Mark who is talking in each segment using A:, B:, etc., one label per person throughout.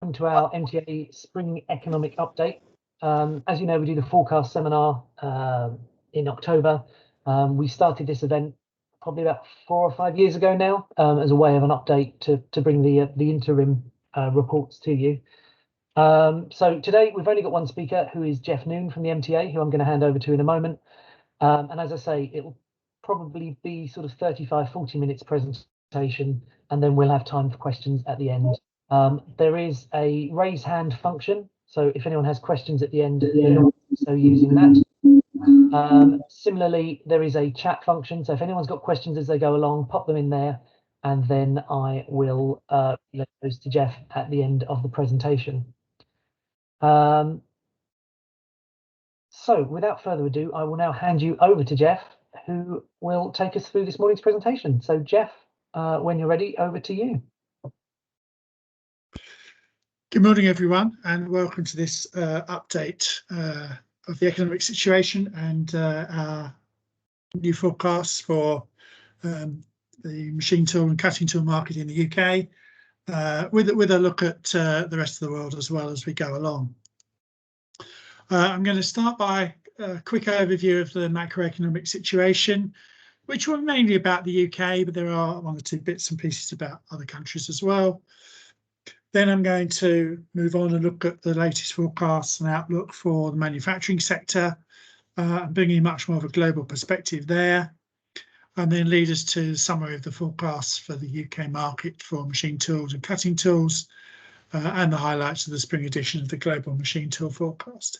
A: welcome to our MTA Spring Economic Update. As you know, we do the forecast seminar in October. We started this event probably about 4 or 5 years ago now as a way of an update to bring the interim reports to you. So today we've only got one speaker, who is Jeff Noon from the MTA, who I'm going to hand over to in a moment. And as I say, it will probably be sort of 35-40 minutes presentation, and then we'll have time for questions at the end. There is a raise hand function, so if anyone has questions at the end, so using that. Similarly, there is a chat function, so if anyone's got questions as they go along, pop them in there, and then I will let those to Jeff at the end of the presentation. So without further ado, I will now hand you over to Jeff, who will take us through this morning's presentation. So Jeff, when you're ready, over to you.
B: Good morning, everyone, and welcome to this update of the economic situation and our new forecasts for the machine tool and cutting tool market in the UK, with a look at the rest of the world as well as we go along. I'm going to start by a quick overview of the macroeconomic situation, which will be mainly about the UK, but there are one or two bits and pieces about other countries as well. Then I'm going to move on and look at the latest forecasts and outlook for the manufacturing sector, bringing much more of a global perspective there, and then lead us to a summary of the forecasts for the UK market for machine tools and cutting tools, and the highlights of the spring edition of the Global Machine Tool Forecast.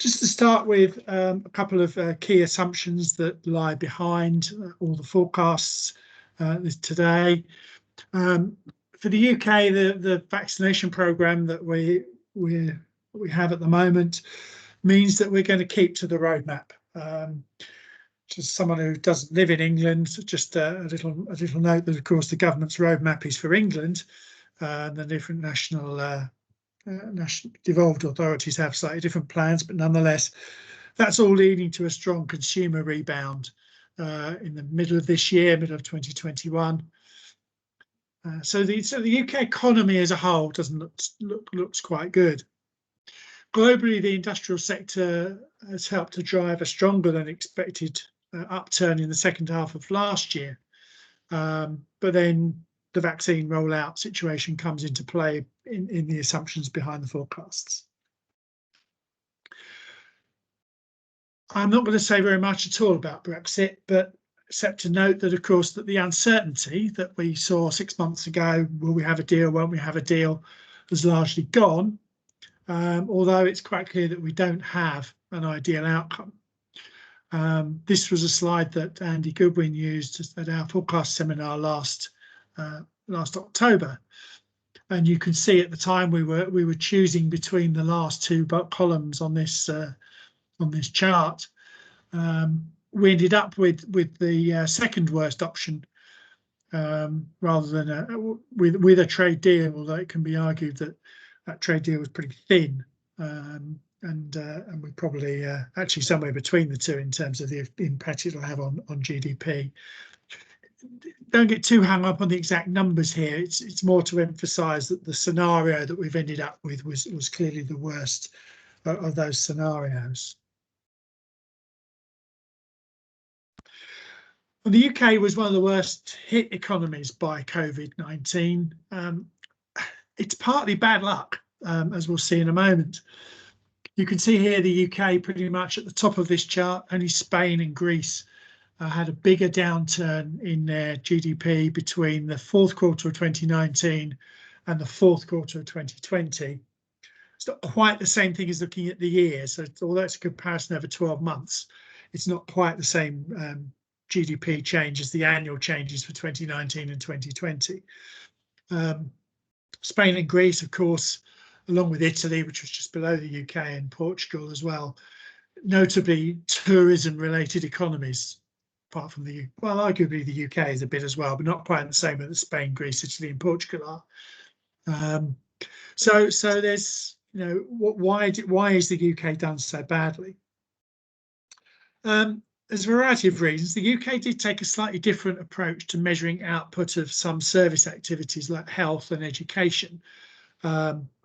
B: Just to start with a couple of key assumptions that lie behind all the forecasts today. For the UK, the vaccination programme that we have at the moment means that we're going to keep to the roadmap. Just someone who doesn't live in England, just a little note that, of course, the government's roadmap is for England, and the different national devolved authorities have slightly different plans, but nonetheless, that's all leading to a strong consumer rebound in the middle of this year, middle of 2021. So the UK economy as a whole looks quite good. Globally, the industrial sector has helped to drive a stronger than expected upturn in the second half of last year, but then the vaccine rollout situation comes into play in the assumptions behind the forecasts. I'm not going to say very much at all about Brexit, but except to note that, of course, that the uncertainty that we saw 6 months ago, will we have a deal, won't we have a deal, has largely gone, although it's quite clear that we don't have an ideal outcome. This was a slide that Andy Goodwin used at our forecast seminar last October, and you can see at the time we were choosing between the last two columns on this chart. We ended up with the second worst option, rather than with a trade deal, although it can be argued that trade deal was pretty thin, and we're probably actually somewhere between the two in terms of the impact it'll have on GDP. Don't get too hung up on the exact numbers here. It's more to emphasise that the scenario that we've ended up with was clearly the worst of those scenarios. Well, the UK was one of the worst hit economies by COVID-19. It's partly bad luck, as we'll see in a moment. You can see here the UK pretty much at the top of this chart. Only Spain and Greece had a bigger downturn in their GDP between the fourth quarter of 2019 and the fourth quarter of 2020. It's not quite the same thing as looking at the year. So although it's a comparison over 12 months, it's not quite the same GDP change as the annual changes for 2019 and 2020. Spain and Greece, of course, along with Italy, which was just below the UK, and Portugal as well, notably tourism-related economies, apart from arguably the UK is a bit as well, but not quite the same as Spain, Greece, Italy and Portugal are. So there's, why is the UK done so badly? There's a variety of reasons. The UK did take a slightly different approach to measuring output of some service activities like health and education,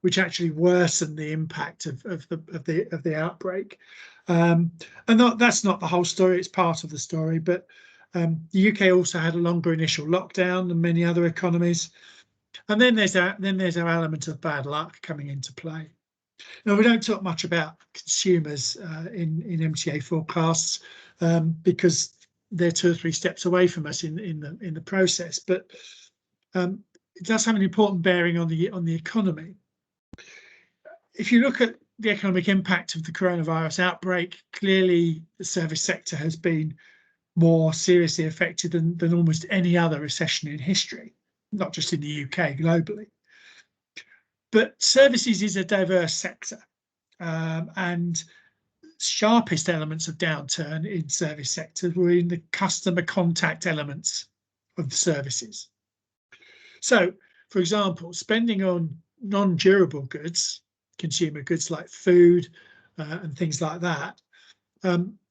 B: which actually worsened the impact of the outbreak. And that's not the whole story; it's part of the story. But the UK also had a longer initial lockdown than many other economies, and then there's our element of bad luck coming into play. Now, we don't talk much about consumers in MTA forecasts because they're 2 or 3 steps away from us in the process, but it does have an important bearing on the economy. If you look at the economic impact of the coronavirus outbreak, clearly the service sector has been more seriously affected than almost any other recession in history, not just in the UK, globally. But services is a diverse sector, and sharpest elements of downturn in service sectors were in the customer contact elements of the services. So, for example, spending on non-durable goods, consumer goods like food and things like that,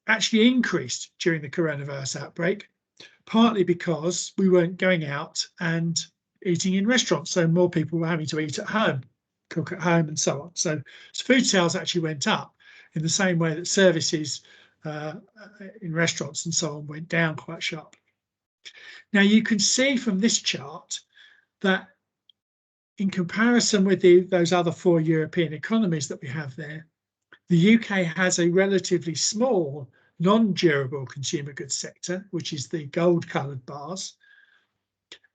B: actually increased during the coronavirus outbreak, partly because we weren't going out and eating in restaurants, so more people were having to eat at home, cook at home, and so on. So food sales actually went up in the same way that services in restaurants and so on went down quite sharply. Now you can see from this chart that in comparison with those other 4 European economies that we have there, the UK has a relatively small non-durable consumer goods sector, which is the gold coloured bars,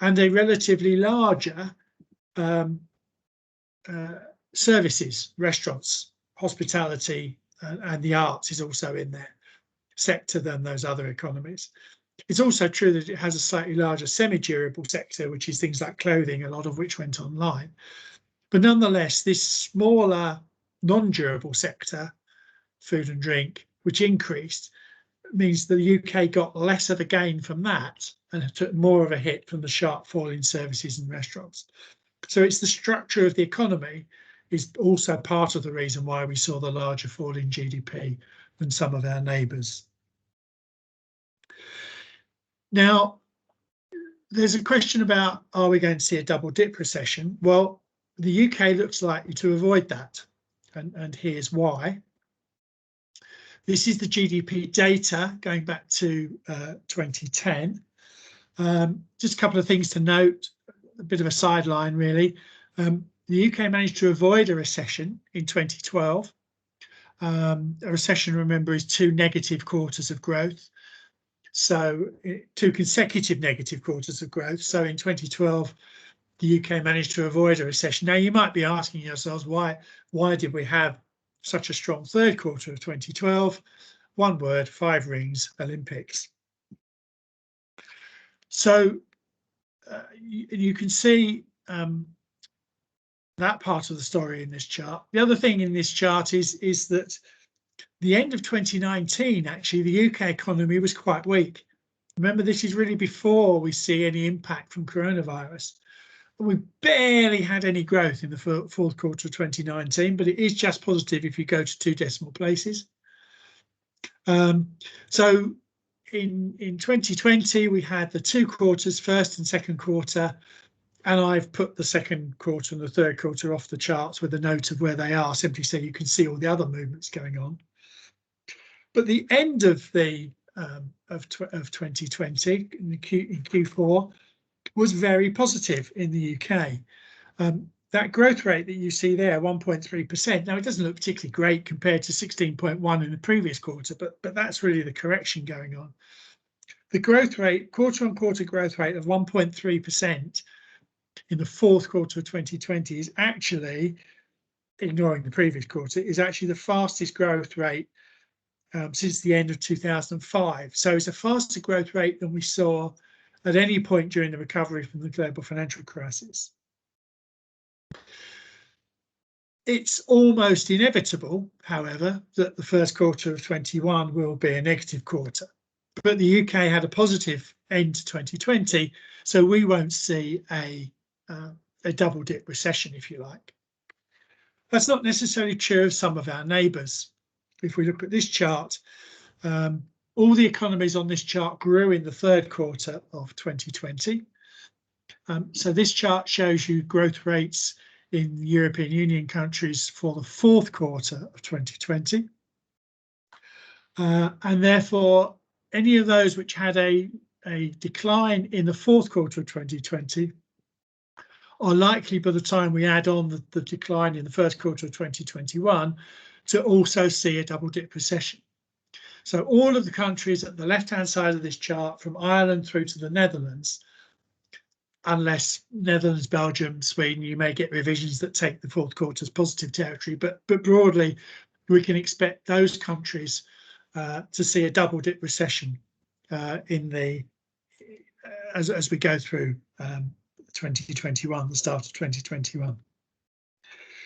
B: and a relatively larger services, restaurants, hospitality, and the arts is also in there sector than those other economies. It's also true that it has a slightly larger semi-durable sector, which is things like clothing, a lot of which went online. But nonetheless, this smaller non-durable sector, food and drink, which increased, means the UK got less of a gain from that and took more of a hit from the sharp fall in services and restaurants. So it's the structure of the economy is also part of the reason why we saw the larger fall in GDP than some of our neighbours. Now, there's a question about, are we going to see a double dip recession? Well, the UK looks likely to avoid that, and here's why. This is the GDP data going back to 2010. Just a couple of things to note, a bit of a sideline really. The UK managed to avoid a recession in 2012. A recession, remember, is 2 negative quarters of growth. So 2 consecutive negative quarters of growth. So in 2012, the UK managed to avoid a recession. Now you might be asking yourselves, why did we have such a strong third quarter of 2012? One word, 5 rings, Olympics. So you can see that part of the story in this chart. The other thing in this chart is that the end of 2019, actually, the UK economy was quite weak. Remember, this is really before we see any impact from coronavirus. We barely had any growth in the fourth quarter of 2019, but it is just positive if you go to 2 decimal places. So in 2020, we had the 2 quarters, first and second quarter, and I've put the second quarter and the third quarter off the charts with a note of where they are, simply so you can see all the other movements going on. But the end of the of 2020 in Q4 was very positive in the UK. That growth rate that you see there, 1.3%. Now it doesn't look particularly great compared to 16.1 in the previous quarter, but that's really the correction going on. The growth rate, quarter-on-quarter growth rate of 1.3% in the fourth quarter of 2020 is actually, ignoring the previous quarter, is actually the fastest growth rate since the end of 2005. So it's a faster growth rate than we saw at any point during the recovery from the global financial crisis. It's almost inevitable, however, that the first quarter of 21 will be a negative quarter. But the UK had a positive end to 2020, so we won't see a double dip recession, if you like. That's not necessarily true of some of our neighbours. If we look at this chart, all the economies on this chart grew in the third quarter of 2020. So this chart shows you growth rates in European Union countries for the fourth quarter of 2020. And therefore, any of those which had a decline in the fourth quarter of 2020 are likely, by the time we add on the decline in the first quarter of 2021, to also see a double dip recession. So all of the countries at the left-hand side of this chart, from Ireland through to the Netherlands, unless Netherlands, Belgium, Sweden, you may get revisions that take the fourth quarter as positive territory, but broadly, we can expect those countries to see a double dip recession as we go through 2021, the start of 2021.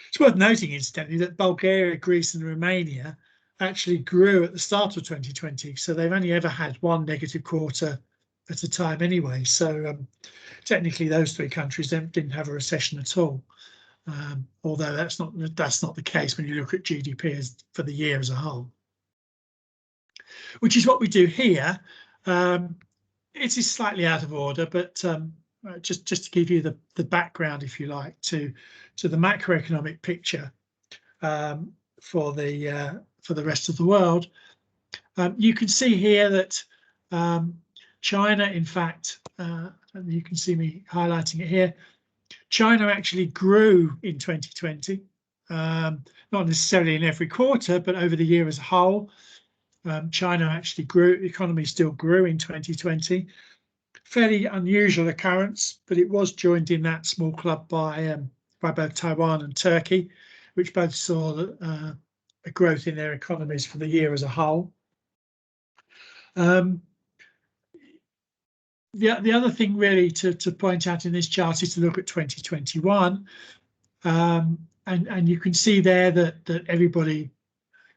B: It's worth noting, incidentally, that Bulgaria, Greece and Romania actually grew at the start of 2020, so they've only ever had one negative quarter at a time anyway. So technically those three countries didn't have a recession at all, although that's not the case when you look at GDP for the year as a whole, which is what we do here. It is slightly out of order, but just to give you the background, if you like, to the macroeconomic picture for the rest of the world. You can see here that China, in fact, you can see me highlighting it here, China actually grew in 2020, not necessarily in every quarter, but over the year as a whole. China actually grew, the economy still grew in 2020. Fairly unusual occurrence, but it was joined in that small club by both Taiwan and Turkey, which both saw a growth in their economies for the year as a whole. The other thing really to point out in this chart is to look at 2021, and you can see there that everybody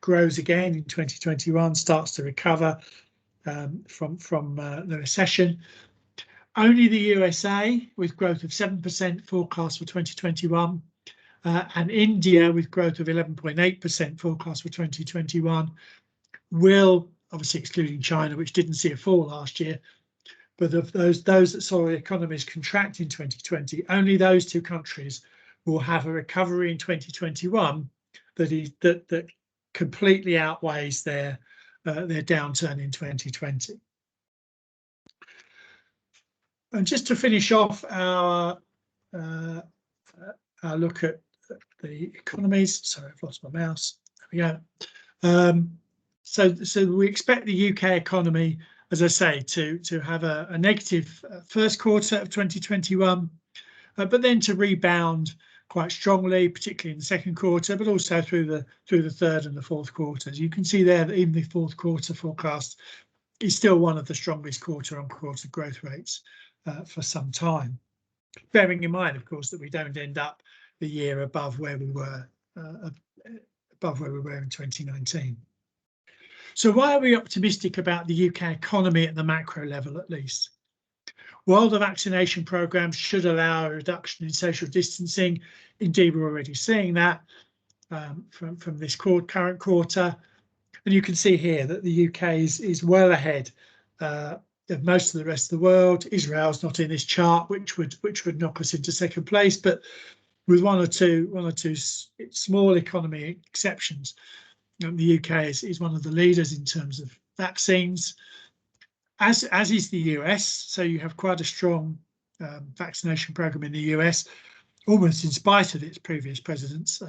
B: grows again in 2021, starts to recover from the recession. Only the USA, with growth of 7% forecast for 2021, and India with growth of 11.8% forecast for 2021, will, obviously excluding China, which didn't see a fall last year, but of those that saw economies contract in 2020, only those two countries will have a recovery in 2021 that completely outweighs their downturn in 2020. And just to finish off our look at the economies, sorry, I've lost my mouse. There we go. So we expect the UK economy, as I say, to have a negative first quarter of 2021, but then to rebound quite strongly, particularly in the second quarter, but also through the third and the fourth quarters. You can see there that even the fourth quarter forecast is still one of the strongest quarter-on-quarter growth rates for some time. Bearing in mind, of course, that we don't end up the year above where we were in 2019. So why are we optimistic about the UK economy at the macro level, at least? While the vaccination programme should allow a reduction in social distancing, indeed we're already seeing that from this current quarter, and you can see here that the UK is well ahead of most of the rest of the world. Israel's not in this chart, which would knock us into second place, but with one or two small economy exceptions, the UK is one of the leaders in terms of vaccines, as is the US. So you have quite a strong vaccination program in the US, almost in spite of its previous president's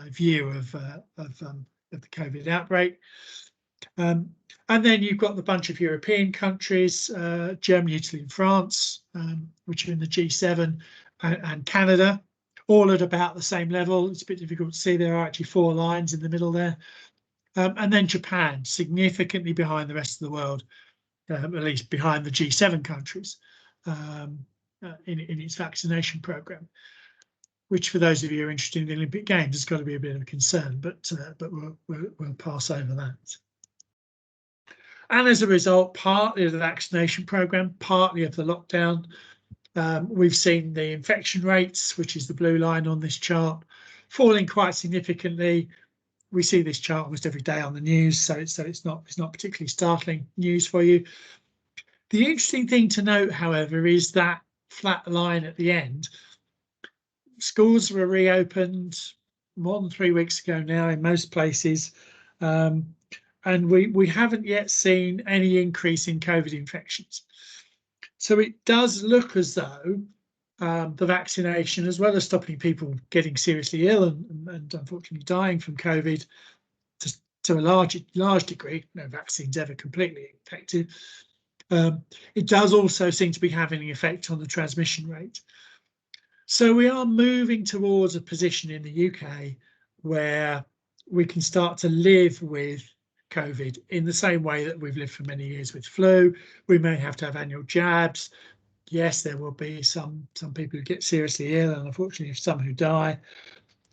B: view of the COVID outbreak. And then you've got the bunch of European countries, Germany, Italy and France, which are in the G7, and Canada, all at about the same level. It's a bit difficult to see, there are actually 4 lines in the middle there. And then Japan, significantly behind the rest of the world, at least behind the G7 countries in its vaccination program, which for those of you who are interested in the Olympic Games has got to be a bit of a concern, but we'll pass over that. And as a result, partly of the vaccination program, partly of the lockdown, we've seen the infection rates, which is the blue line on this chart, falling quite significantly. We see this chart almost every day on the news, so it's not particularly startling news for you. The interesting thing to note, however, is that flat line at the end. schools were reopened more than 3 weeks ago now in most places, and we haven't yet seen any increase in COVID infections. So it does look as though the vaccination, as well as stopping people getting seriously ill and unfortunately dying from COVID to a large degree, no vaccine's ever completely effective, it does also seem to be having an effect on the transmission rate. So we are moving towards a position in the UK where we can start to live with COVID in the same way that we've lived for many years with flu. We may have to have annual jabs. Yes, there will be some people who get seriously ill, and unfortunately some who die.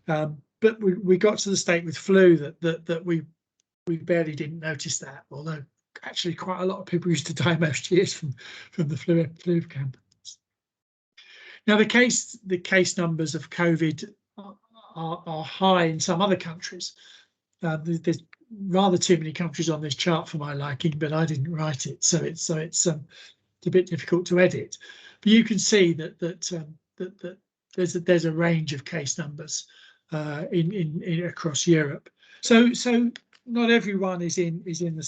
B: But we got to the state with flu that we barely didn't notice that, although actually quite a lot of people used to die most years from the flu campaigns. Now the case numbers of COVID are high in some other countries. There's rather too many countries on this chart for my liking, but I didn't write it, so it's a bit difficult to edit. But you can see that there's a range of case numbers in across Europe. So not everyone is in the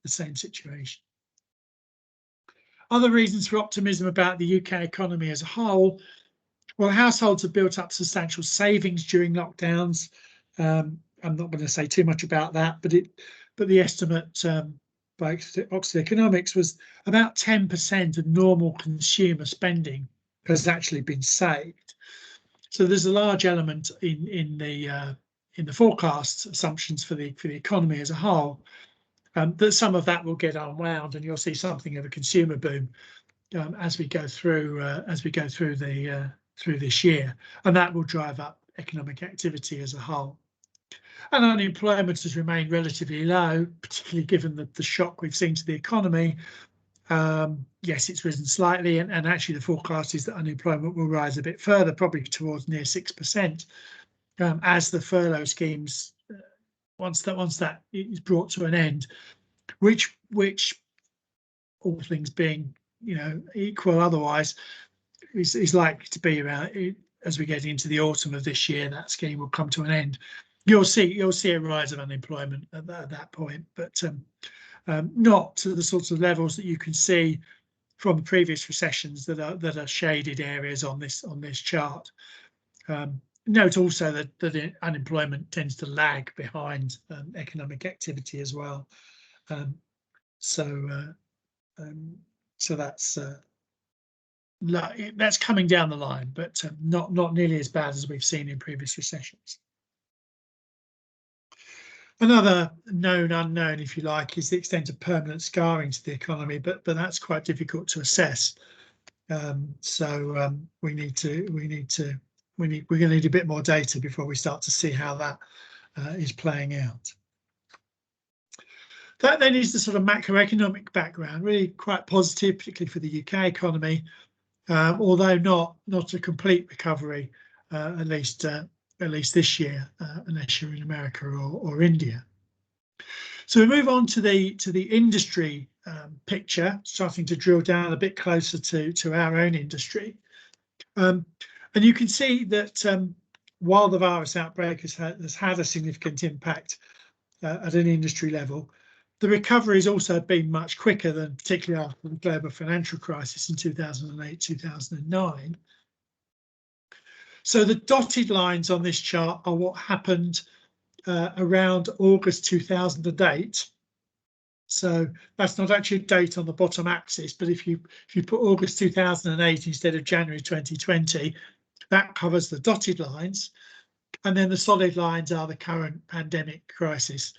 B: same situation. Other reasons for optimism about the UK economy as a whole. Well, households have built up substantial savings during lockdowns. I'm not going to say too much about that, but the estimate by Oxford Economics was about 10% of normal consumer spending has actually been saved. So there's a large element in the forecast assumptions for the economy as a whole, that some of that will get unwound, and you'll see something of a consumer boom as we go through this year, and that will drive up economic activity as a whole. And unemployment has remained relatively low, particularly given the shock we've seen to the economy. Yes, it's risen slightly, and actually the forecast is that unemployment will rise a bit further, probably towards near 6%, as the furlough schemes, once that is brought to an end, which all things being equal otherwise, is likely to be around as we get into the autumn of this year. That scheme will come to an end. You'll see a rise of unemployment at that point, but not to the sorts of levels that you can see from previous recessions that are shaded areas on this chart. Note also that unemployment tends to lag behind economic activity as well. So that's coming down the line, but not nearly as bad as we've seen in previous recessions. Another known unknown, if you like, is the extent of permanent scarring to the economy, but that's quite difficult to assess. We're going to need a bit more data before we start to see how that is playing out. That then is the sort of macroeconomic background, really quite positive, particularly for the UK economy, although not a complete recovery, at least this year, unless you're in America or India. So we move on to the industry picture, starting to drill down a bit closer to our own industry. And you can see that while the virus outbreak has had a significant impact at an industry level, the recovery has also been much quicker than particularly after the global financial crisis in 2008, 2009. So the dotted lines on this chart are what happened around August 2008. So that's not actually a date on the bottom axis, but if you put August 2008 instead of January 2020, that covers the dotted lines, and then the solid lines are the current pandemic crisis,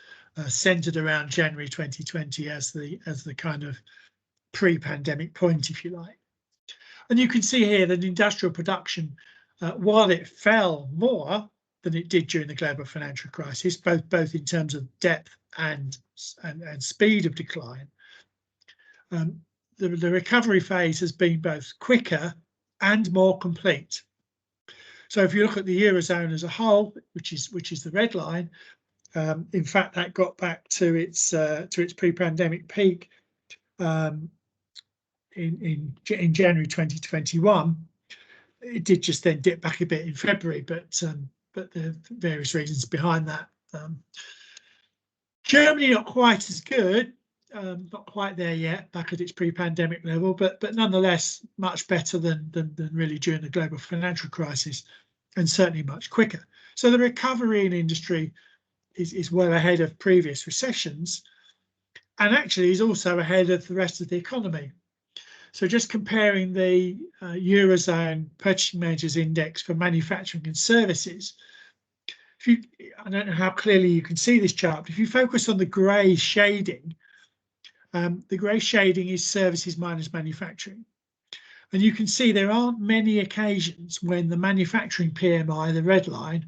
B: centered around January 2020 as the kind of pre-pandemic point, if you like. And you can see here that industrial production, while it fell more than it did during the global financial crisis, both in terms of depth and speed of decline, the recovery phase has been both quicker and more complete. So if you look at the Eurozone as a whole, which is the red line, in fact that got back to its pre-pandemic peak in January 2021. it did just then dip back a bit in February, but there are various reasons behind that. Germany not quite as good, not quite there yet, back at its pre-pandemic level, but nonetheless much better than really during the global financial crisis, and certainly much quicker. So the recovery in industry is well ahead of previous recessions, and actually is also ahead of the rest of the economy. So just comparing the Eurozone Purchasing Managers Index for manufacturing and services, I don't know how clearly you can see this chart, but if you focus on the grey shading, the grey shading is services minus manufacturing. And you can see there aren't many occasions when the manufacturing PMI, the red line,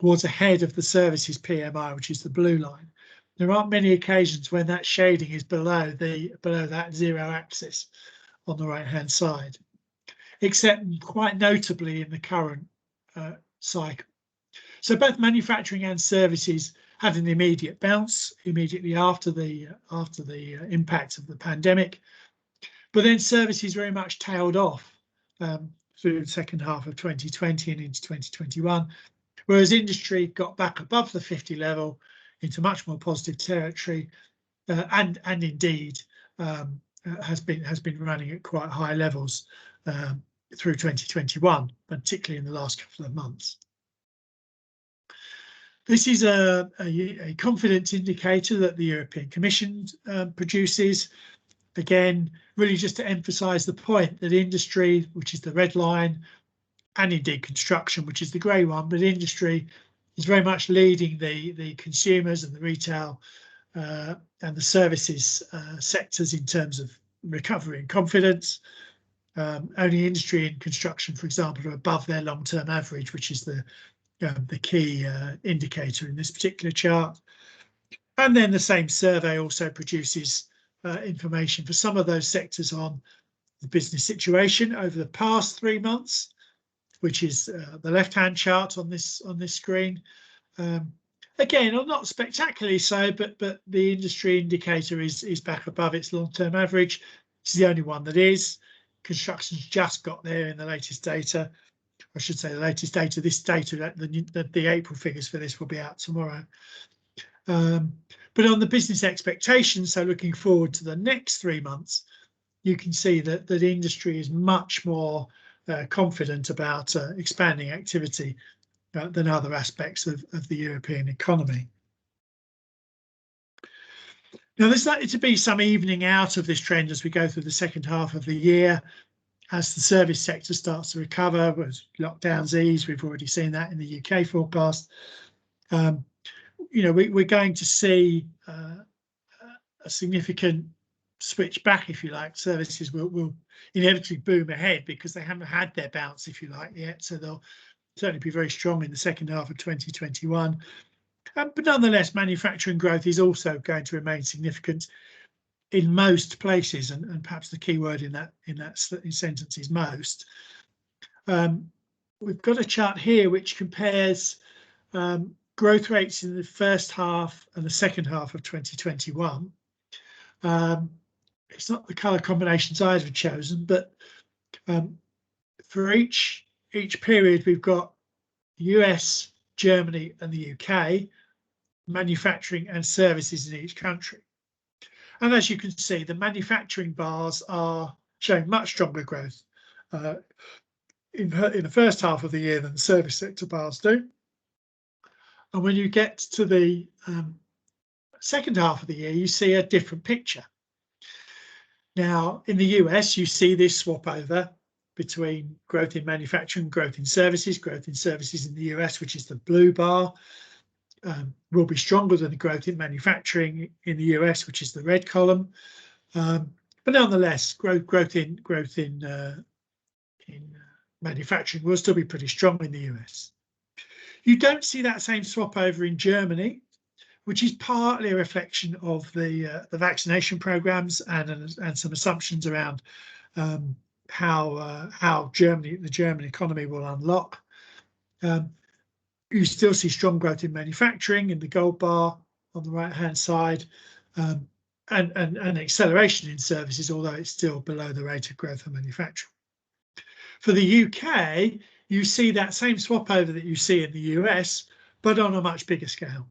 B: was ahead of the services PMI, which is the blue line. There aren't many occasions when that shading is below that zero axis on the right hand side, except quite notably in the current cycle. So both manufacturing and services had an immediate bounce immediately after the impact of the pandemic, but then services very much tailed off through the second half of 2020 and into 2021, whereas industry got back above the 50 level into much more positive territory, and indeed has been running at quite high levels through 2021, particularly in the last couple of months. This is a confidence indicator that the European Commission produces. Again, really just to emphasise the point that industry, which is the red line, and indeed construction, which is the grey one, but industry is very much leading the consumers and the retail and the services sectors in terms of recovery and confidence. Only industry and construction, for example, are above their long-term average, which is the key indicator in this particular chart. And then the same survey also produces information for some of those sectors on the business situation over the past 3 months, which is the left-hand chart on this screen. Again, not spectacularly so, but the industry indicator is back above its long-term average. It's the only one that is. Construction's just got there in the latest data. I should say the latest data. This data, the April figures for this will be out tomorrow. But on the business expectations, so looking forward to the next 3 months, you can see that industry is much more confident about expanding activity than other aspects of the European economy. Now, there's likely to be some evening out of this trend as we go through the second half of the year, as the service sector starts to recover, as lockdowns ease. We've already seen that in the UK forecast. You know, we're going to see a significant switch back, if you like. Services will inevitably boom ahead because they haven't had their bounce, if you like, yet. So they'll certainly be very strong in the second half of 2021. But nonetheless, manufacturing growth is also going to remain significant in most places, and perhaps the key word in that sentence is most. We've got a chart here which compares growth rates in the first half and the second half of 2021. It's not the colour combinations I've chosen, but for each period we've got US, Germany and the UK, manufacturing and services in each country. And as you can see, the manufacturing bars are showing much stronger growth in the first half of the year than the service sector bars do. And when you get to the second half of the year, you see a different picture. Now, in the US, you see this swap over between growth in manufacturing, growth in services. Growth in services in the US, which is the blue bar, will be stronger than the growth in manufacturing in the US, which is the red column. But nonetheless, growth in manufacturing will still be pretty strong in the US. You don't see that same swap over in Germany, which is partly a reflection of the vaccination programs and some assumptions around how the German economy will unlock. You still see strong growth in manufacturing in the gold bar on the right hand side, and acceleration in services, although it's still below the rate of growth of manufacturing. For the UK, you see that same swap over that you see in the US, but on a much bigger scale.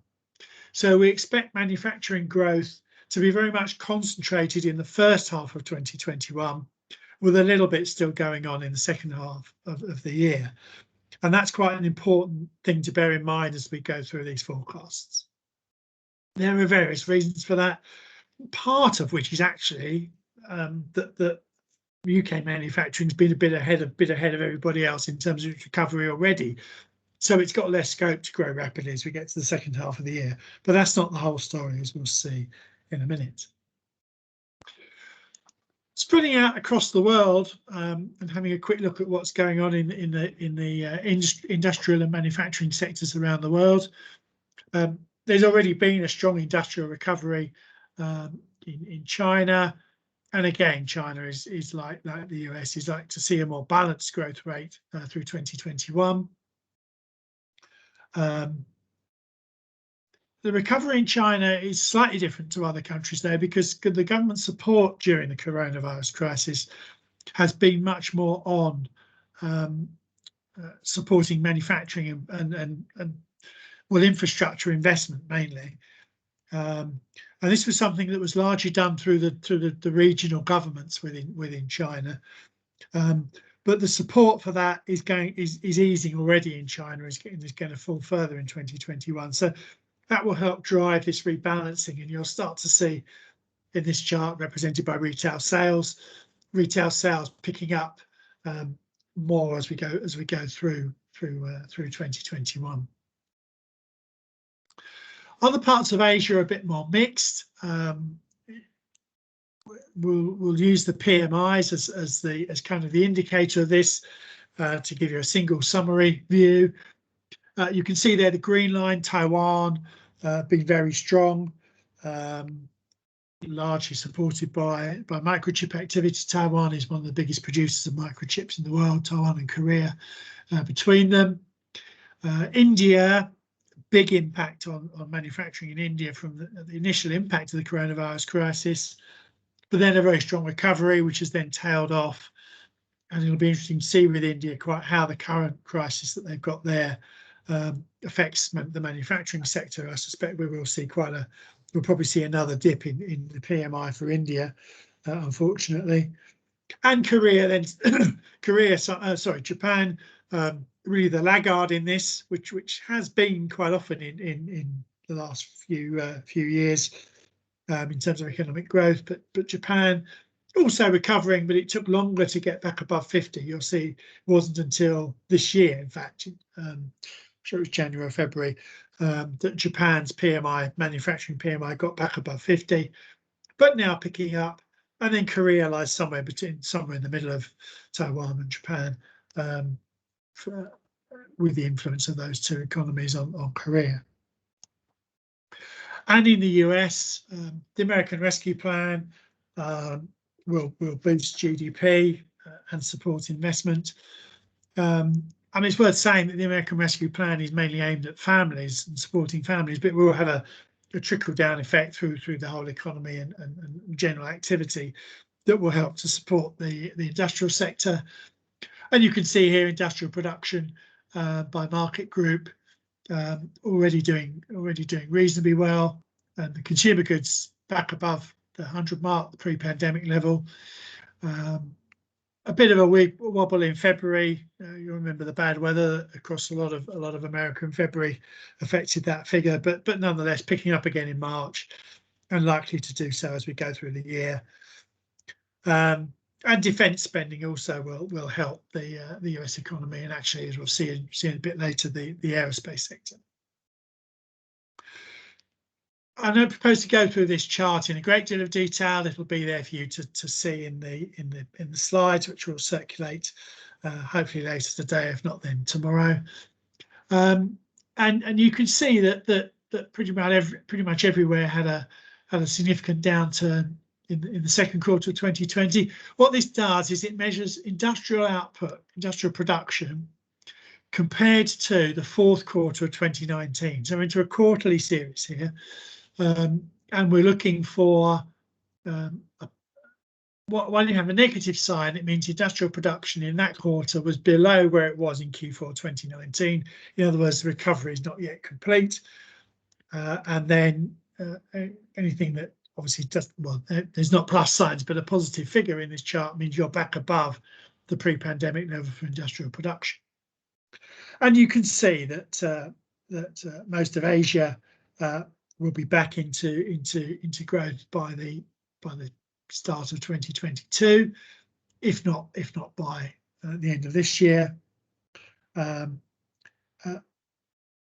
B: So we expect manufacturing growth to be very much concentrated in the first half of 2021, with a little bit still going on in the second half of the year. And that's quite an important thing to bear in mind as we go through these forecasts. There are various reasons for that, part of which is actually that UK manufacturing's been a bit ahead of everybody else in terms of its recovery already. So it's got less scope to grow rapidly as we get to the second half of the year. But that's not the whole story, as we'll see in a minute. Spreading out across the world and having a quick look at what's going on in the industrial and manufacturing sectors around the world. There's already been a strong industrial recovery in China. And again, China is like the US, is like to see a more balanced growth rate through 2021. The recovery in China is slightly different to other countries there because the government support during the coronavirus crisis has been much more on supporting manufacturing and well, infrastructure investment mainly. And this was something that was largely done through the regional governments within China. But the support for that is easing already in China, is going to fall further in 2021. So that will help drive this rebalancing, and you'll start to see in this chart represented by retail sales picking up more as we go through 2021. Other parts of Asia are a bit more mixed. We'll use the PMIs as kind of the indicator of this to give you a single summary view. You can see there the green line, Taiwan, being very strong, largely supported by microchip activity. Taiwan is one of the biggest producers of microchips in the world, Taiwan and Korea between them. India, big impact on manufacturing in India from the initial impact of the coronavirus crisis, but then a very strong recovery, which has then tailed off. And it'll be interesting to see with India quite how the current crisis that they've got there affects the manufacturing sector. I suspect we will see we'll probably see another dip in the PMI for India, unfortunately. And Korea then, Japan, really the laggard in this, which has been quite often in the last few years in terms of economic growth, but Japan also recovering, but it took longer to get back above 50. You'll see it wasn't until this year, in fact, I'm sure it was January or February, that Japan's PMI, manufacturing PMI, got back above 50, but now picking up. And then Korea lies somewhere in the middle of Taiwan and Japan, with the influence of those two economies on Korea. And in the US, the American Rescue Plan will boost GDP and support investment. I mean, it's worth saying that the American Rescue Plan is mainly aimed at families and supporting families, but will have a trickle-down effect through the whole economy and general activity that will help to support the industrial sector. And you can see here industrial production by market group already doing reasonably well, and the consumer goods back above the 100 mark, the pre-pandemic level. A bit of a wobble in February. You remember the bad weather across a lot of America in February affected that figure, but nonetheless picking up again in March and likely to do so as we go through the year. And defence spending also will help the US economy, and actually, as we'll see a bit later, the aerospace sector. I don't propose to go through this chart in a great deal of detail. It'll be there for you to see in the slides, which will circulate hopefully later today, if not then tomorrow. And you can see that pretty much everywhere had a significant downturn in the second quarter of 2020. What this does is it measures industrial output, industrial production, compared to the fourth quarter of 2019. So we're into a quarterly series here. And we're looking for while you have a negative sign, it means industrial production in that quarter was below where it was in Q4 2019. In other words, the recovery is not yet complete. And then anything that obviously does, well, there's not plus signs, but a positive figure in this chart means you're back above the pre-pandemic level for industrial production. And you can see that most of Asia will be back into growth by the start of 2022, if not by the end of this year.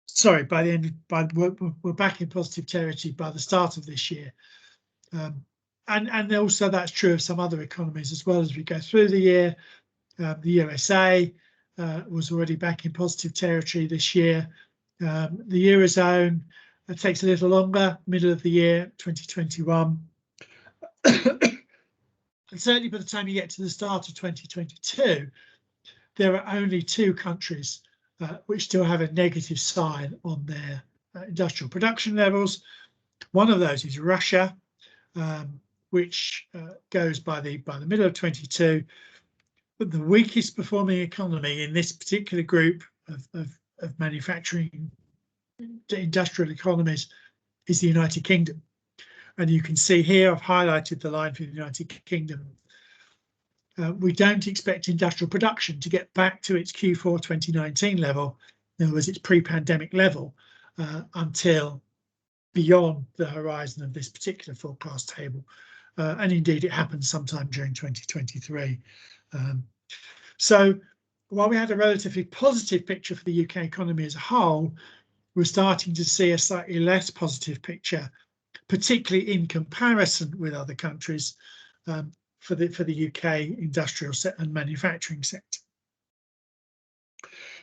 B: Sorry, we're back in positive territory by the start of this year, and also that's true of some other economies as well as we go through the year. The USA was already back in positive territory this year. The Eurozone, it takes a little longer, middle of the year 2021. And certainly by the time you get to the start of 2022, there are only 2 countries which still have a negative sign on their industrial production levels. One of those is Russia, which goes by the middle of 22. But the weakest performing economy in this particular group of manufacturing industrial economies is the United Kingdom. And you can see here, I've highlighted the line for the United Kingdom. We don't expect industrial production to get back to its Q4 2019 level, in other words, its pre-pandemic level, until beyond the horizon of this particular forecast table. And indeed, it happens sometime during 2023. So while we had a relatively positive picture for the UK economy as a whole, we're starting to see a slightly less positive picture, particularly in comparison with other countries, for the UK industrial and manufacturing sector.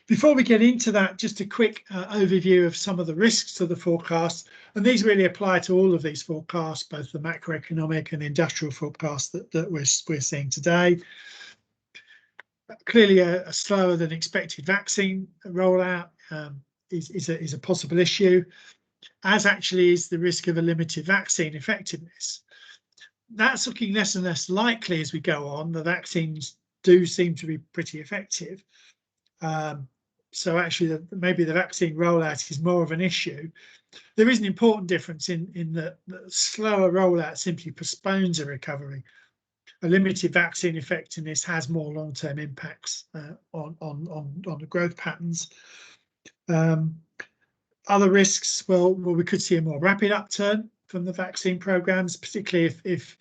B: Before we get into that, just a quick overview of some of the risks to the forecast, and these really apply to all of these forecasts, both the macroeconomic and industrial forecasts that we're seeing today. Clearly, a slower than expected vaccine rollout is a possible issue, as actually is the risk of a limited vaccine effectiveness. That's looking less and less likely as we go on. The vaccines do seem to be pretty effective. So actually, maybe the vaccine rollout is more of an issue. There is an important difference in that the slower rollout simply postpones a recovery. A limited vaccine effectiveness has more long-term impacts on the growth patterns. Other risks, well, we could see a more rapid upturn from the vaccine programs, particularly if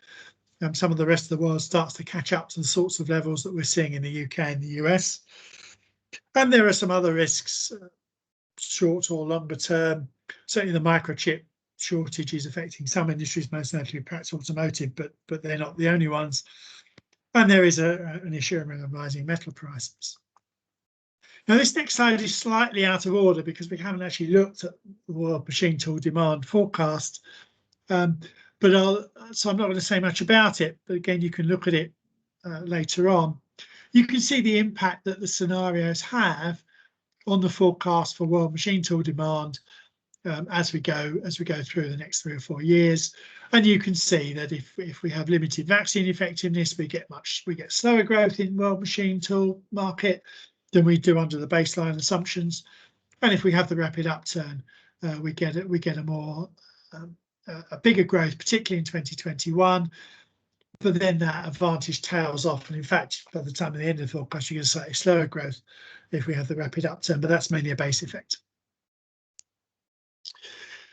B: some of the rest of the world starts to catch up to the sorts of levels that we're seeing in the UK and the US. And there are some other risks, short or longer term. Certainly the microchip shortage is affecting some industries, most notably perhaps automotive, but they're not the only ones. And there is an issue around rising metal prices. Now, this next slide is slightly out of order because we haven't actually looked at the world machine tool demand forecast. So I'm not going to say much about it, but again, you can look at it later on. You can see the impact that the scenarios have on the forecast for world machine tool demand as we go through the next 3 or 4 years. And you can see that if we have limited vaccine effectiveness, we get slower growth in world machine tool market than we do under the baseline assumptions. And if we have the rapid upturn, we get a more a bigger growth, particularly in 2021. But then that advantage tails off, and in fact, by the time of the end of the forecast, you get a slightly slower growth if we have the rapid upturn, but that's mainly a base effect.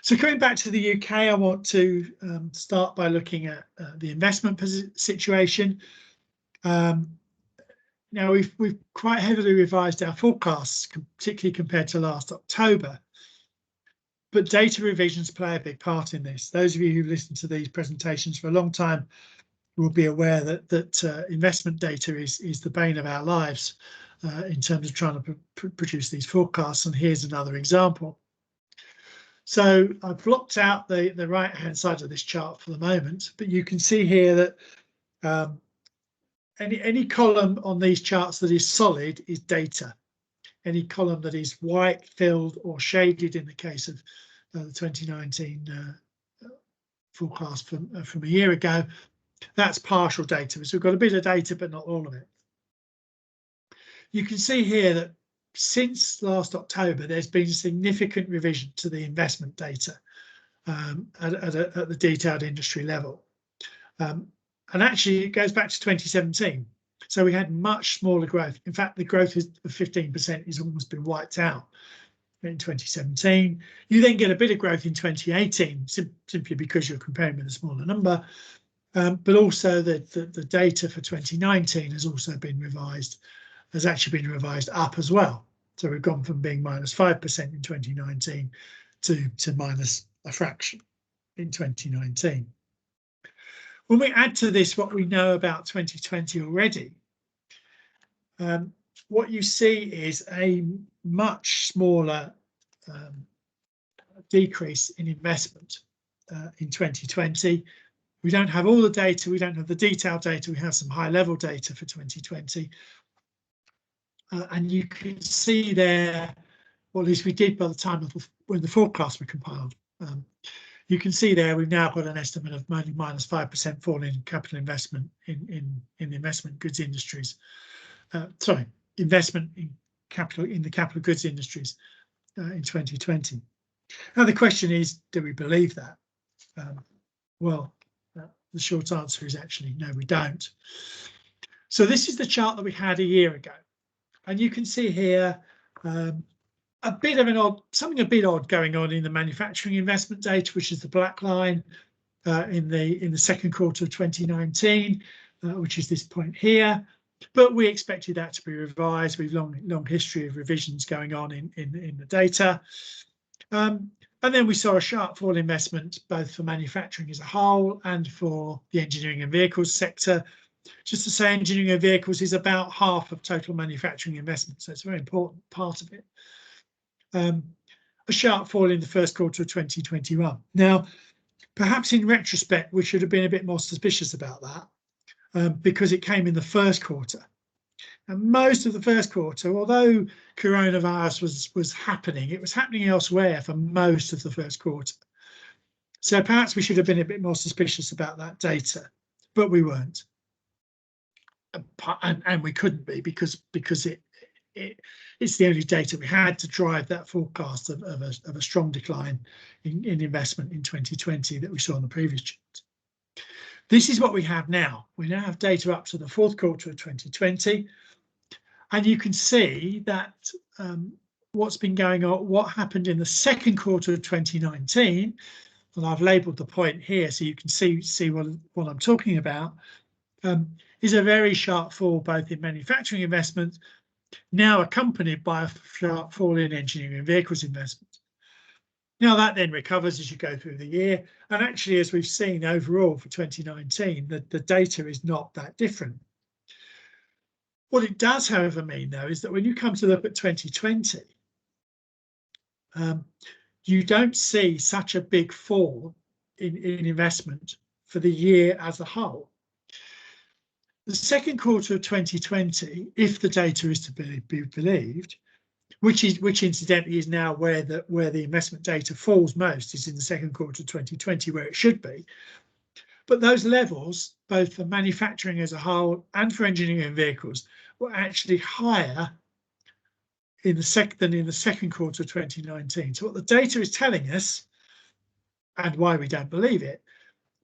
B: So coming back to the UK, I want to start by looking at the investment situation. Now we've quite heavily revised our forecasts, particularly compared to last October. But data revisions play a big part in this. Those of you who've listened to these presentations for a long time will be aware that investment data is the bane of our lives in terms of trying to produce these forecasts. And here's another example. So I've blocked out the right-hand side of this chart for the moment, but you can see here that any column on these charts that is solid is data. Any column that is white, filled, or shaded in the case of the 2019 forecast from a year ago That's partial data. So we've got a bit of data, but not all of it. You can see here that since last October, there's been a significant revision to the investment data at the detailed industry level. And actually, it goes back to 2017. So we had much smaller growth. In fact, the growth of 15% has almost been wiped out in 2017. You then get a bit of growth in 2018, simply because you're comparing with a smaller number. But also the data for 2019 has also been revised, has actually been revised up as well. So we've gone from being -5% in 2019 to minus a fraction in 2019. When we add to this what we know about 2020 already, what you see is a much smaller decrease in investment in 2020. We don't have all the data, we don't have the detailed data, we have some high level data for 2020. And you can see there, or at least we did by the time of when the forecasts were compiled. You can see there we've now got an estimate of only -5% fall in capital investment in the investment goods industries. Sorry, investment in the capital goods industries in 2020. Now the question is, do we believe that? Well, the short answer is actually no, we don't. So this is the chart that we had a year ago, and you can see here a bit of something a bit odd going on in the manufacturing investment data, which is the black line in the second quarter of 2019, which is this point here. But we expected that to be revised. We've long history of revisions going on in the data. And then we saw a sharp fall in investment, both for manufacturing as a whole and for the engineering and vehicles sector. Just to say, engineering and vehicles is about half of total manufacturing investment, so it's a very important part of it. A sharp fall in the first quarter of 2021. Now, perhaps in retrospect, we should have been a bit more suspicious about that because it came in the first quarter. And most of the first quarter, although coronavirus was happening, it was happening elsewhere for most of the first quarter. So perhaps we should have been a bit more suspicious about that data, but we weren't. And we couldn't be because it's the only data we had to drive that forecast of a strong decline in investment in 2020 that we saw on the previous chart. This is what we have now. We now have data up to the fourth quarter of 2020, and you can see that what's been going on, what happened in the second quarter of 2019, and I've labelled the point here so you can see what I'm talking about, is a very sharp fall both in manufacturing investment, now accompanied by a sharp fall in engineering and vehicles investment. Now that then recovers as you go through the year, and actually, as we've seen overall for 2019, the data is not that different. What it does, however, mean though is that when you come to look at 2020, you don't see such a big fall in investment for the year as a whole. The second quarter of 2020, if the data is to be believed, which incidentally is now where the investment data falls most, is in the second quarter of 2020, where it should be. But those levels, both for manufacturing as a whole and for engineering and vehicles, were actually higher than in the second quarter of 2019. So what the data is telling us, and why we don't believe it,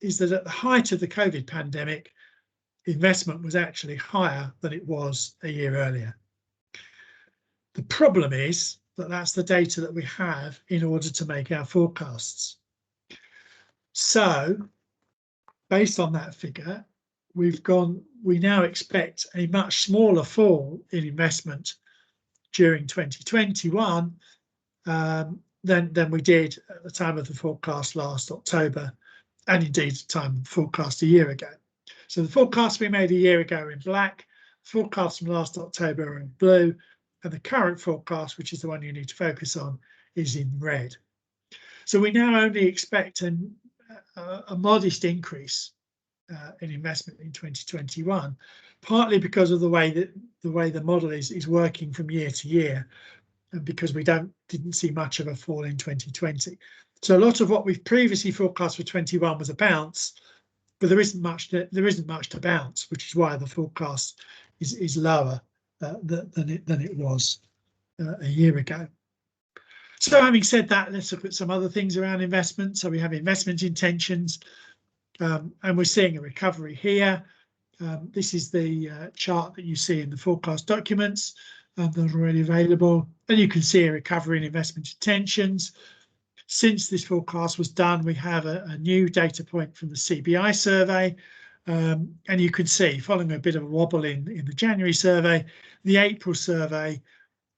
B: is that at the height of the COVID pandemic, investment was actually higher than it was a year earlier. The problem is that that's the data that we have in order to make our forecasts. So based on that figure, we now expect a much smaller fall in investment during 2021 than we did at the time of the forecast last October, and indeed the time of the forecast a year ago. So the forecasts we made a year ago are in black, forecasts from last October are in blue, and the current forecast, which is the one you need to focus on, is in red. So we now only expect a modest increase in investment in 2021, partly because of the way the model is working from year to year, and because we didn't see much of a fall in 2020. So a lot of what we've previously forecast for 21 was a bounce, but there isn't much to bounce, which is why the forecast is lower than it was a year ago. So having said that, let's look at some other things around investment. So we have investment intentions, and we're seeing a recovery here. This is the chart that you see in the forecast documents that are already available, and you can see a recovery in investment intentions. Since this forecast was done, we have a new data point from the CBI survey, and you can see, following a bit of a wobble in the January survey, the April survey,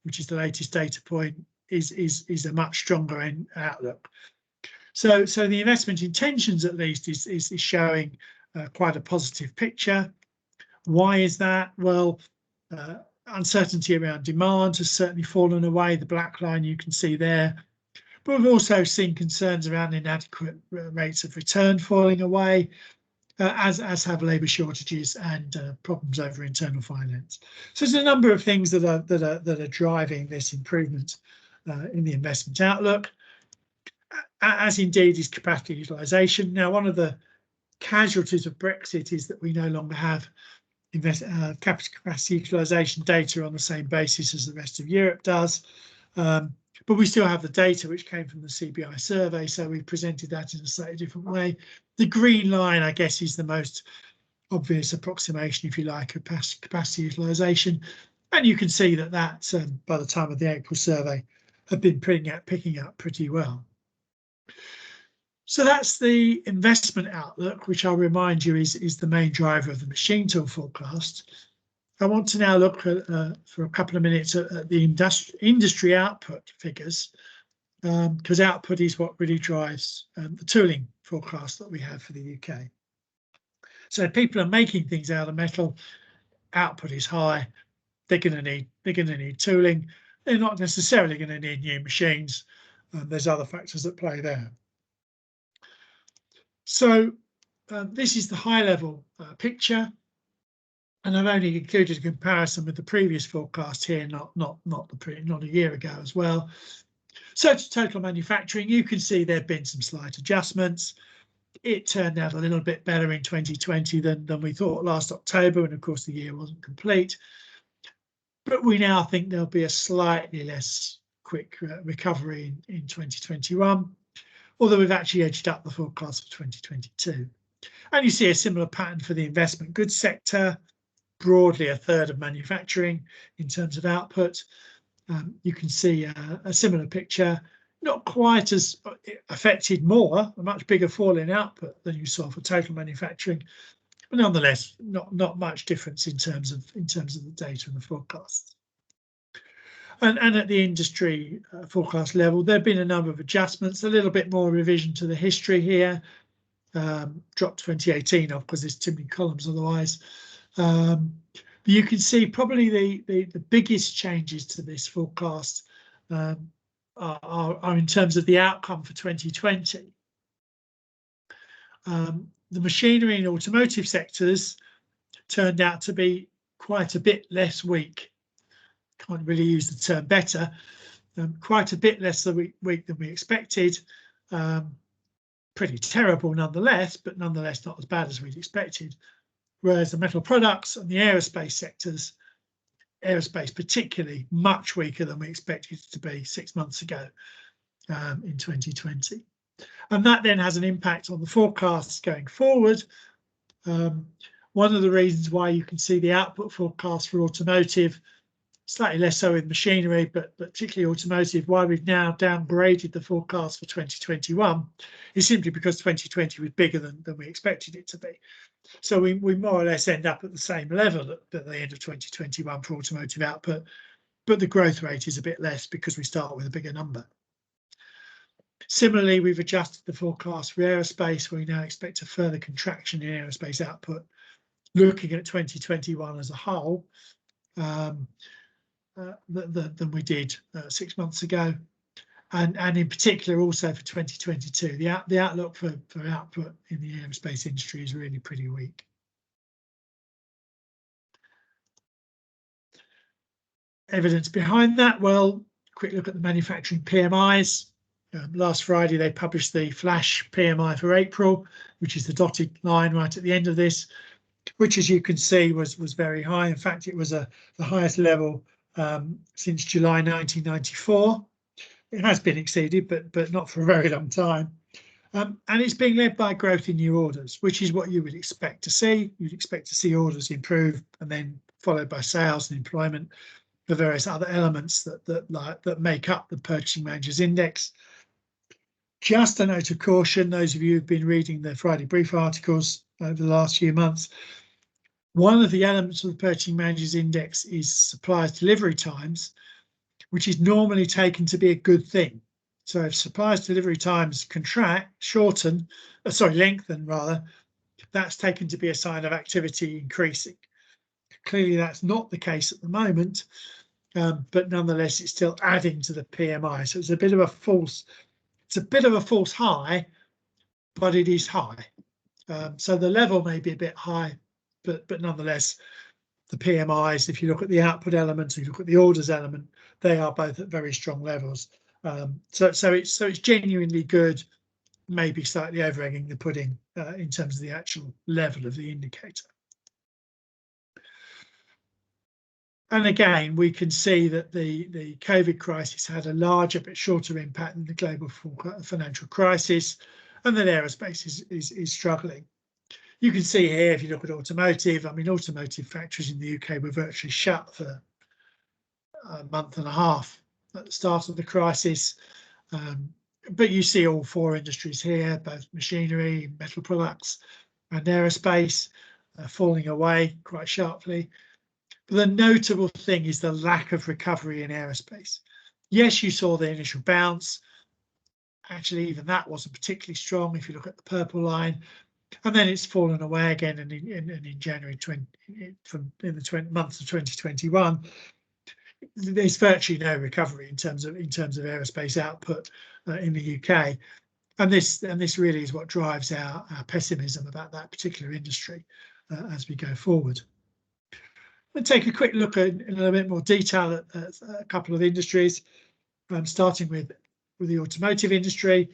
B: which is the latest data point, is a much stronger outlook. So the investment intentions, at least, is showing quite a positive picture. Why is that? Well, uncertainty around demand has certainly fallen away. The black line you can see there. But we've also seen concerns around inadequate rates of return falling away, as have labour shortages and problems over internal finance. So there's a number of things that are driving this improvement in the investment outlook, as indeed is capacity utilisation. Now, one of the casualties of Brexit is that we no longer have capacity utilisation data on the same basis as the rest of Europe does. But we still have the data which came from the CBI survey, so we presented that in a slightly different way. The green line, I guess, is the most obvious approximation, if you like, of capacity utilisation. And you can see that by the time of the April survey, had been picking up pretty well. So that's the investment outlook, which I'll remind you is the main driver of the machine tool forecast. I want to now look at, for a couple of minutes at the industry output figures, because output is what really drives the tooling forecast that we have for the UK. So if people are making things out of metal, output is high. They're going to need tooling. They're not necessarily going to need new machines. There's other factors that play there. So this is the high-level picture. And I've only included a comparison with the previous forecast here, not a year ago as well. So to total manufacturing, you can see there have been some slight adjustments. It turned out a little bit better in 2020 than we thought last October, and of course the year wasn't complete. But we now think there'll be a slightly less quick recovery in 2021, although we've actually edged up the forecast for 2022. And you see a similar pattern for the investment goods sector. Broadly a third of manufacturing in terms of output. You can see a similar picture, not quite as affected, a much bigger fall in output than you saw for total manufacturing, but nonetheless not much difference in terms of the data and the forecasts. And at the industry forecast level, there have been a number of adjustments, a little bit more revision to the history here. Dropped 2018 off because there's too many columns otherwise. But you can see probably the biggest changes to this forecast are in terms of the outcome for 2020. The machinery and automotive sectors turned out to be quite a bit less weak. Can't really use the term better. Quite a bit less weak than we expected. Pretty terrible nonetheless, but nonetheless not as bad as we'd expected. Whereas the metal products and the aerospace sectors, aerospace particularly, much weaker than we expected it to be 6 months ago in 2020. And that then has an impact on the forecasts going forward. One of the reasons why you can see the output forecast for automotive, slightly less so in machinery, but particularly automotive, why we've now downgraded the forecast for 2021 is simply because 2020 was bigger than we expected it to be. So we more or less end up at the same level at the end of 2021 for automotive output, but the growth rate is a bit less because we start with a bigger number. Similarly, we've adjusted the forecast for aerospace, where we now expect a further contraction in aerospace output, looking at 2021 as a whole, than we did 6 months ago. And in particular also for 2022, the outlook for output in the aerospace industry is really pretty weak. Evidence behind that, well, quick look at the manufacturing PMIs. Last Friday, they published the flash PMI for April, which is the dotted line right at the end of this, which, as you can see, was very high. In fact, it was the highest level since July 1994. It has been exceeded, but not for a very long time. And it's being led by growth in new orders, which is what you would expect to see. You'd expect to see orders improve and then followed by sales and employment, the various other elements that make up the Purchasing Managers Index. Just a note of caution, those of you who've been reading the Friday Brief articles over the last few months, one of the elements of the Purchasing Managers Index is suppliers' delivery times, which is normally taken to be a good thing. So if suppliers' delivery times lengthen rather, that's taken to be a sign of activity increasing. Clearly, that's not the case at the moment, but nonetheless, it's still adding to the PMI. So it's a bit of a false high, but it is high. So the level may be a bit high, but nonetheless, the PMIs, if you look at the output element, or you look at the orders element, they are both at very strong levels. So it's genuinely good, maybe slightly over egging the pudding in terms of the actual level of the indicator. And again, we can see that the COVID crisis had a larger but shorter impact than the global financial crisis, and that aerospace is struggling. You can see here, if you look at automotive, I mean, automotive factories in the UK were virtually shut for a month and a half at the start of the crisis. But you see all four industries here, both machinery, metal products, and aerospace, falling away quite sharply. But the notable thing is the lack of recovery in aerospace. Yes, you saw the initial bounce. Actually, even that wasn't particularly strong if you look at the purple line. And then it's fallen away again, and in January months of 2021, there's virtually no recovery in terms of aerospace output in the UK, and this really is what drives our pessimism about that particular industry as we go forward. We'll take a quick look in a little bit more detail at a couple of industries. Starting with the automotive industry.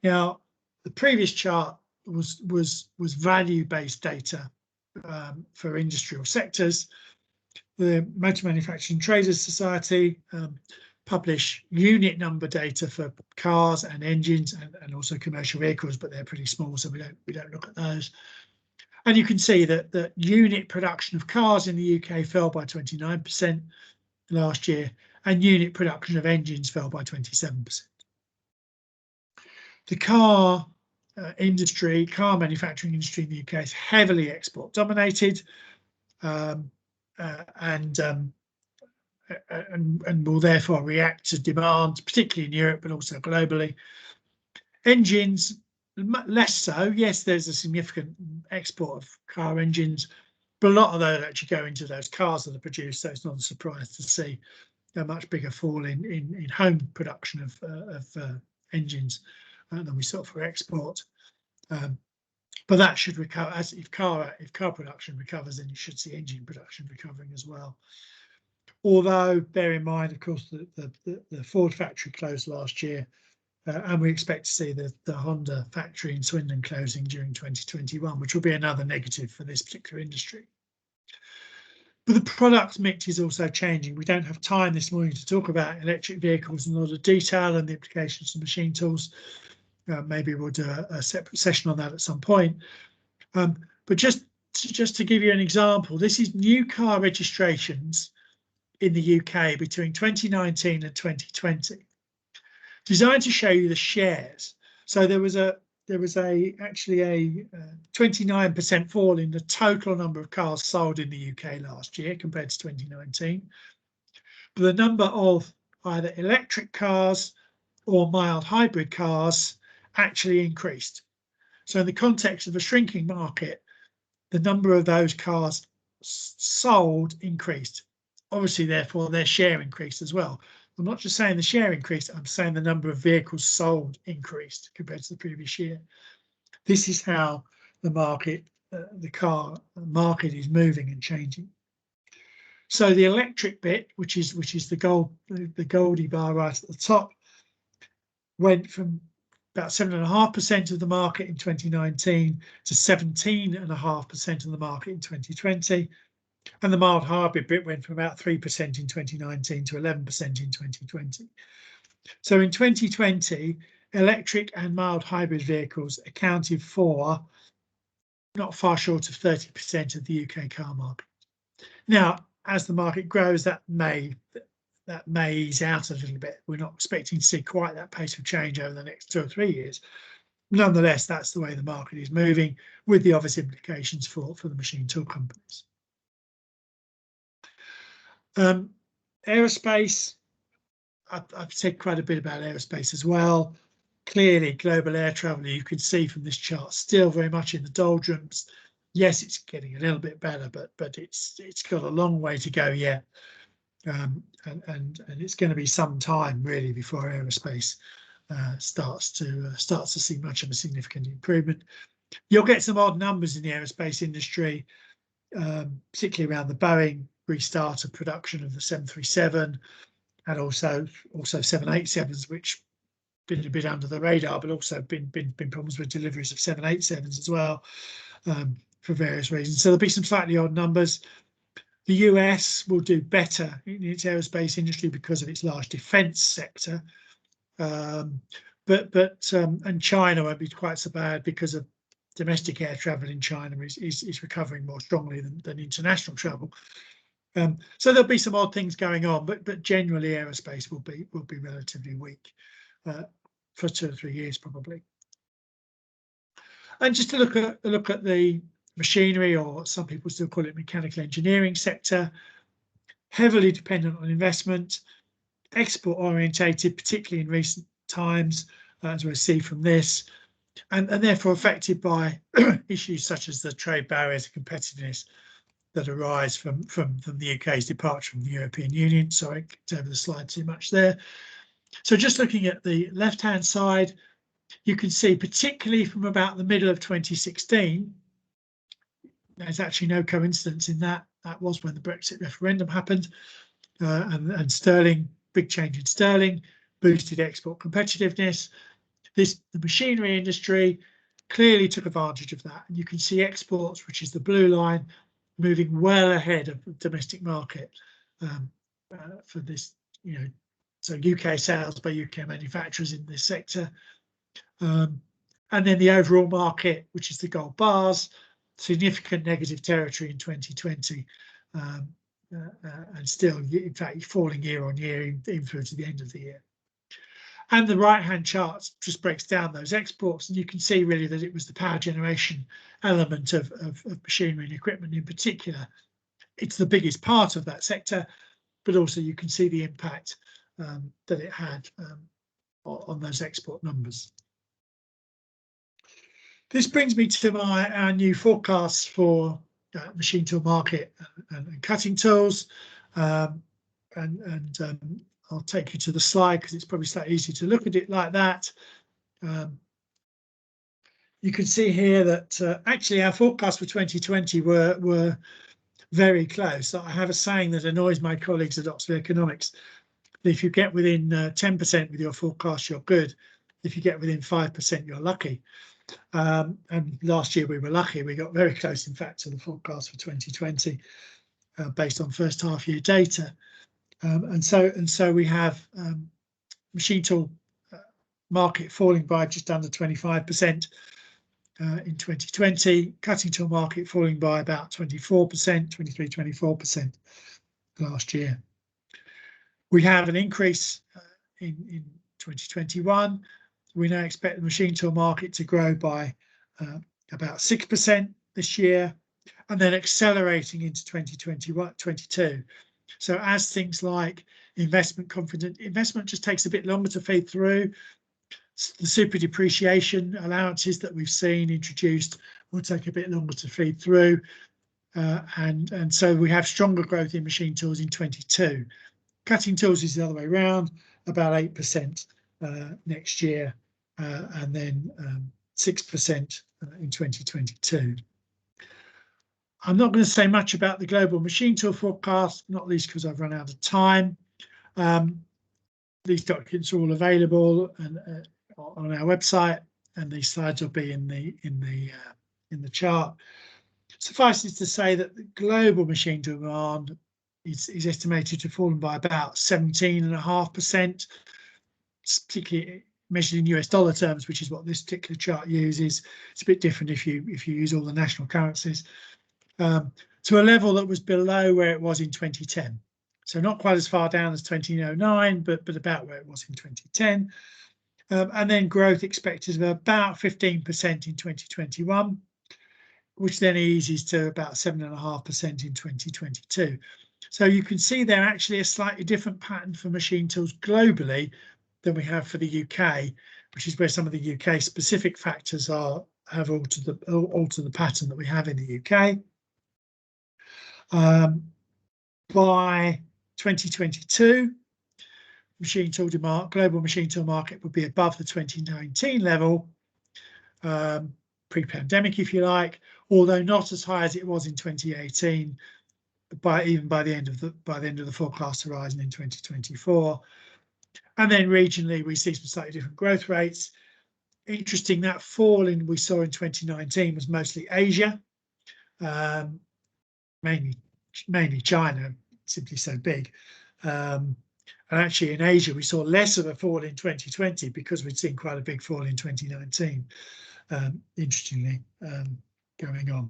B: Now, the previous chart was value-based data for industrial sectors. The Motor Manufacturing Traders Society publish unit number data for cars and engines and also commercial vehicles, but they're pretty small, so we don't look at those. And you can see that the unit production of cars in the UK fell by 29% last year, and unit production of engines fell by 27%. The car manufacturing industry in the UK is heavily export dominated, and will therefore react to demand, particularly in Europe, but also globally. Engines, less so. Yes, there's a significant export of car engines, but a lot of those actually go into those cars that are produced, so it's not a surprise to see a much bigger fall in home production of engines than we saw for export. But that should recover, as if car production recovers, then you should see engine production recovering as well. Although, bear in mind, of course, the Ford factory closed last year, and we expect to see the Honda factory in Swindon closing during 2021, which will be another negative for this particular industry. But the product mix is also changing. We don't have time this morning to talk about electric vehicles in a lot of detail and the implications of machine tools. Maybe we'll do a separate session on that at some point. But just to give you an example, this is new car registrations in the UK between 2019 and 2020, designed to show you the shares. So there was actually a 29% fall in the total number of cars sold in the UK last year compared to 2019. But the number of either electric cars or mild hybrid cars actually increased. So in the context of a shrinking market, the number of those cars sold increased. Obviously, therefore, their share increased as well. I'm not just saying the share increased, I'm saying the number of vehicles sold increased compared to the previous year. This is how the market, the car market is moving and changing. So the electric bit, which is the goldie bar right at the top, went from about 7.5% of the market in 2019 to 17.5% of the market in 2020. And the mild hybrid bit went from about 3% in 2019 to 11% in 2020. So in 2020, electric and mild hybrid vehicles accounted for not far short of 30% of the UK car market. Now, as the market grows, that may ease out a little bit. We're not expecting to see quite that pace of change over the next 2 or 3 years. Nonetheless, that's the way the market is moving, with the obvious implications for the machine tool companies. Aerospace, I've said quite a bit about aerospace as well. Clearly, global air travel, you can see from this chart, still very much in the doldrums. Yes, it's getting a little bit better, but it's got a long way to go yet. And it's going to be some time really before aerospace starts to see much of a significant improvement. You'll get some odd numbers in the aerospace industry, particularly around the Boeing restart of production of the 737 and also 787s, which been a bit under the radar, but also been problems with deliveries of 787s as well, for various reasons. So there'll be some slightly odd numbers. The US will do better in its aerospace industry because of its large defence sector, and China won't be quite so bad because of domestic air travel in China is recovering more strongly than international travel. So there'll be some odd things going on, but generally aerospace will be relatively weak for 2 or 3 years probably. And just to look at the machinery, or some people still call it mechanical engineering sector, heavily dependent on investment, export orientated, particularly in recent times, as we'll see from this, and therefore affected by issues such as the trade barriers and competitiveness that arise from the UK's departure from the European Union. Sorry, I over the slide too much there. So just looking at the left-hand side, you can see particularly from about the middle of 2016, there's actually no coincidence in that. That was when the Brexit referendum happened, and sterling, big change in sterling, boosted export competitiveness. The machinery industry clearly took advantage of that, and you can see exports, which is the blue line, moving well ahead of the domestic market for this, so UK sales by UK manufacturers in this sector. And then the overall market, which is the gold bars, significant negative territory in 2020, and still, in fact, falling year on year, even through to the end of the year. And the right-hand chart just breaks down those exports, and you can see really that it was the power generation element of machinery and equipment in particular. It's the biggest part of that sector, but also you can see the impact that it had on those export numbers. This brings me to our new forecasts for machine tool market and cutting tools, and I'll take you to the slide because it's probably slightly easier to look at it like that. You can see here that actually our forecasts for 2020 were very close. I have a saying that annoys my colleagues at Oxford Economics. If you get within 10% with your forecast, you're good. If you get within 5%, you're lucky. And last year we were lucky. We got very close, in fact, to the forecast for 2020 based on first half year data. And so we have machine tool market falling by just under 25% in 2020, cutting tool market falling by about 24%, 24% last year. We have an increase in 2021. We now expect the machine tool market to grow by about 6% this year, and then accelerating into 2022. So as things like investment just takes a bit longer to feed through. The super depreciation allowances that we've seen introduced will take a bit longer to feed through, and so we have stronger growth in machine tools in 22. Cutting tools is the other way around, about 8% next year, and then 6% in 2022. I'm not going to say much about the global machine tool forecast, not least because I've run out of time. these documents are all available and on our website, and these slides will be in the chart. Suffice it to say that the global machine demand is estimated to have fallen by about 17.5%, particularly measured in US dollar terms, which is what this particular chart uses. It's a bit different if you use all the national currencies, to a level that was below where it was in 2010. So not quite as far down as 2009, but about where it was in 2010. And then growth expected of about 15% in 2021, which then eases to about 7.5% in 2022. So you can see they're actually a slightly different pattern for machine tools globally than we have for the UK, which is where some of the UK specific factors have altered the pattern that we have in the UK. By 2022, machine tool demand, global machine tool market would be above the 2019 level, pre-pandemic, if you like, although not as high as it was in 2018. Even by the end of the forecast horizon in 2024, and then regionally we see some slightly different growth rates. Interesting, that fall we saw in 2019 was mostly Asia, mainly China, simply so big. And actually in Asia we saw less of a fall in 2020 because we'd seen quite a big fall in 2019. Interestingly, going on.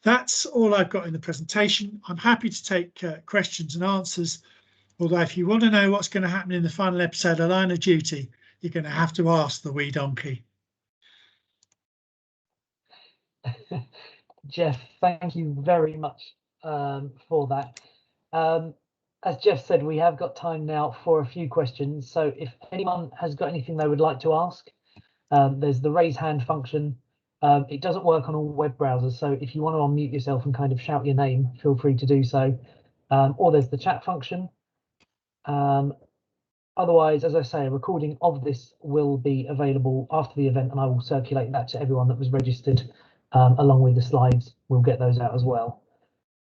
B: That's all I've got in the presentation. I'm happy to take questions and answers, although if you want to know what's going to happen in the final episode of Line of Duty, you're going to have to ask the wee donkey.
A: Jeff, thank you very much for that. As Jeff said, we have got time now for a few questions. So if anyone has got anything they would like to ask, there's the raise hand function. It doesn't work on all web browsers, so if you want to unmute yourself and kind of shout your name, feel free to do so. Or there's the chat function. Otherwise, as I say, a recording of this will be available after the event, and I will circulate that to everyone that was registered, along with the slides. We'll get those out as well.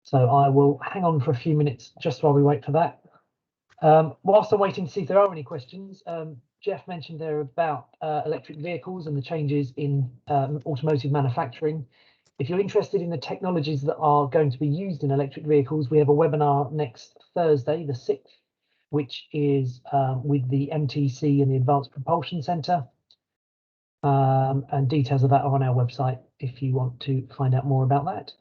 A: So I will hang on for a few minutes just while we wait for that. Whilst I'm waiting to see if there are any questions, Jeff mentioned there about electric vehicles and the changes in automotive manufacturing. If you're interested in the technologies that are going to be used in electric vehicles, we have a webinar next Thursday, the 6th, which is with the MTC and the Advanced Propulsion Centre. And details of that are on our website if you want to find out more about that.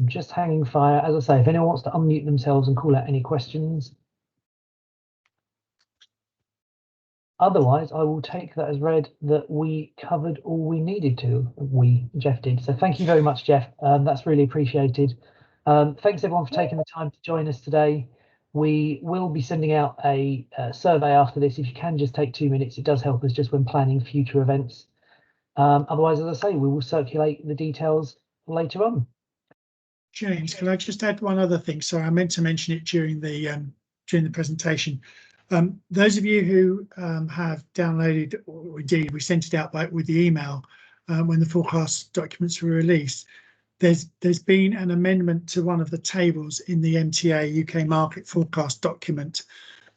A: I'm just hanging fire. As I say, if anyone wants to unmute themselves and call out any questions. Otherwise, I will take that as read that we covered all we needed to. Jeff did. So thank you very much, Jeff. That's really appreciated. Thanks everyone for taking the time to join us today. We will be sending out a survey after this. If you can just take 2 minutes, it does help us just when planning future events. Otherwise, as I say, we will circulate the details later on.
B: James, can I just add one other thing? Sorry, I meant to mention it during the presentation. Those of you who have downloaded, or indeed we sent it out with the email when the forecast documents were released, there's been an amendment to one of the tables in the MTA UK market forecast document.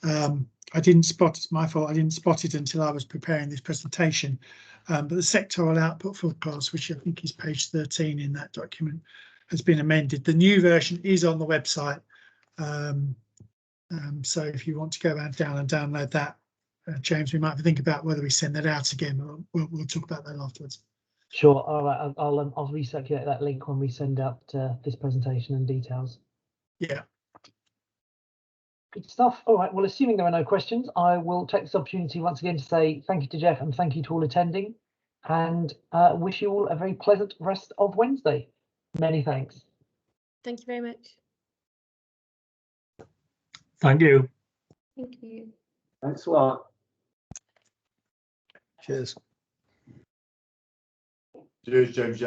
B: I didn't spot, it's my fault, I didn't spot it until I was preparing this presentation. But the sectoral output forecast, which I think is page 13 in that document, has been amended. The new version is on the website. So if you want to go down and download that, James, we might think about whether we send that out again. We'll talk about that afterwards.
A: Sure. All right. I'll recirculate that link when we send out this presentation and details.
B: Yeah.
A: Good stuff. All right. Well, assuming there are no questions, I will take this opportunity once again to say thank you to Jeff and thank you to all attending, and wish you all a very pleasant rest of Wednesday. Many thanks.
C: Thank you very much.
D: Thank you.
C: Thank you.
E: Thanks a lot.
D: Cheers.
E: Cheers, James.